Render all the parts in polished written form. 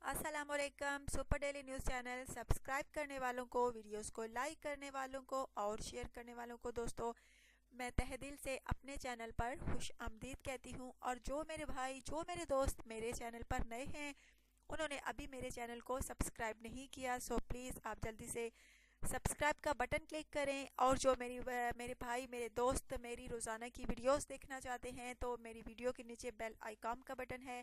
अस्सलामुअलैकुम। Super daily news channel subscribe करने वालों को, वीडियोस को लाइक करने वालों को और शेयर करने वालों को दोस्तों मैं तहे दिल से अपने चैनल पर खुश आमदीद कहती हूँ। और जो मेरे भाई, जो मेरे दोस्त मेरे चैनल पर नए हैं, उन्होंने अभी मेरे चैनल को सब्सक्राइब नहीं किया, सो प्लीज़ आप जल्दी से सब्सक्राइब का बटन क्लिक करें। और जो मेरे भाई, मेरे दोस्त मेरी रोज़ाना की वीडियोस देखना चाहते हैं तो मेरी वीडियो के नीचे बेल आइकॉन का बटन है,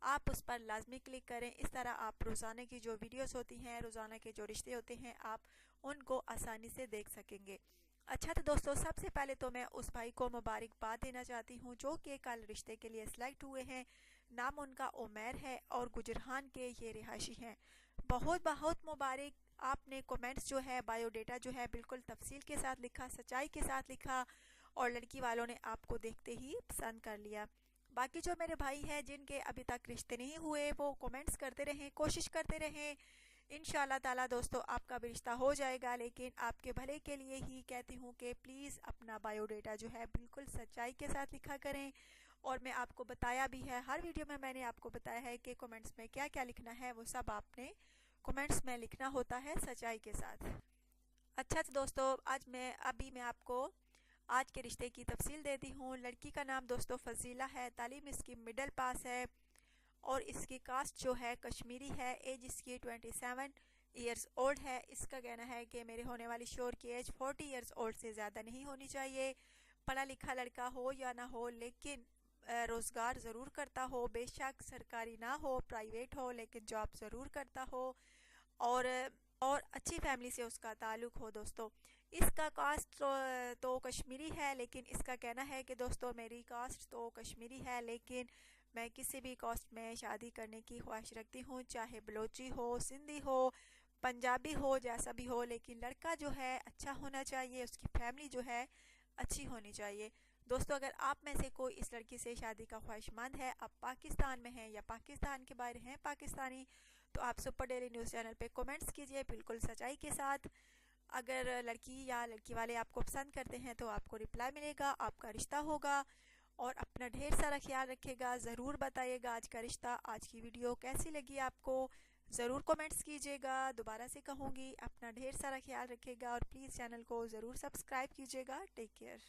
आप उस पर लाजमी क्लिक करें। इस तरह आप रोज़ाना की जो वीडियोस होती हैं, रोज़ाना के जो रिश्ते होते हैं, आप उनको आसानी से देख सकेंगे। अच्छा तो दोस्तों, सबसे पहले तो मैं उस भाई को मुबारकबाद देना चाहती हूँ जो कि कल रिश्ते के लिए सिलेक्ट हुए हैं। नाम उनका उमैर है और गुजरान के ये रिहायशी हैं। बहुत बहुत मुबारक। आपने कमेंट्स जो है, बायोडेटा जो है बिल्कुल तफसील के साथ लिखा, सच्चाई के साथ लिखा और लड़की वालों ने आपको देखते ही पसंद कर लिया। बाकी जो मेरे भाई हैं जिनके अभी तक रिश्ते नहीं हुए, वो कमेंट्स करते रहें, कोशिश करते रहें। इंशाल्लाह ताला दोस्तों आपका भी रिश्ता हो जाएगा, लेकिन आपके भले के लिए ही कहती हूँ कि प्लीज़ अपना बायोडेटा जो है बिल्कुल सच्चाई के साथ लिखा करें। और मैं आपको बताया भी है, हर वीडियो में मैंने आपको बताया है कि कमेंट्स में क्या क्या लिखना है, वो सब आपने कमेंट्स में लिखना होता है सच्चाई के साथ। अच्छा तो दोस्तों, अभी मैं आपको आज के रिश्ते की तफसील देती हूँ। लड़की का नाम दोस्तों फजीला है, तालीम इसकी मिडिल पास है और इसकी कास्ट जो है कश्मीरी है। एज इसकी 27 ईयर्स ओल्ड है। इसका कहना है कि मेरे होने वाली शोर की एज 40 ईयर्स ओल्ड से ज़्यादा नहीं होनी चाहिए। पढ़ा लिखा लड़का हो या ना हो, लेकिन रोज़गार ज़रूर करता हो, बेशक सरकारी ना हो, प्राइवेट हो, लेकिन जॉब ज़रूर करता हो और अच्छी फैमिली से उसका ताल्लुक़ हो। दोस्तों इसका कास्ट तो कश्मीरी है, लेकिन इसका कहना है कि दोस्तों मेरी कास्ट तो कश्मीरी है, लेकिन मैं किसी भी कास्ट में शादी करने की ख्वाहिश रखती हूँ, चाहे बलोची हो, सिंधी हो, पंजाबी हो, जैसा भी हो, लेकिन लड़का जो है अच्छा होना चाहिए, उसकी फैमिली जो है अच्छी होनी चाहिए। दोस्तों अगर आप में से कोई इस लड़की से शादी का ख्वाहिशमंद है, आप पाकिस्तान में हैं या पाकिस्तान के बाहर हैं पाकिस्तानी, तो आप सुपर डेली न्यूज़ चैनल पे कमेंट्स कीजिए बिल्कुल सच्चाई के साथ। अगर लड़की या लड़की वाले आपको पसंद करते हैं तो आपको रिप्लाई मिलेगा, आपका रिश्ता होगा। और अपना ढेर सारा ख्याल रखिएगा। ज़रूर बताइएगा आज का रिश्ता, आज की वीडियो कैसी लगी आपको, ज़रूर कमेंट्स कीजिएगा। दोबारा से कहूँगी, अपना ढेर सारा ख्याल रखिएगा और प्लीज़ चैनल को ज़रूर सब्सक्राइब कीजिएगा। Take care.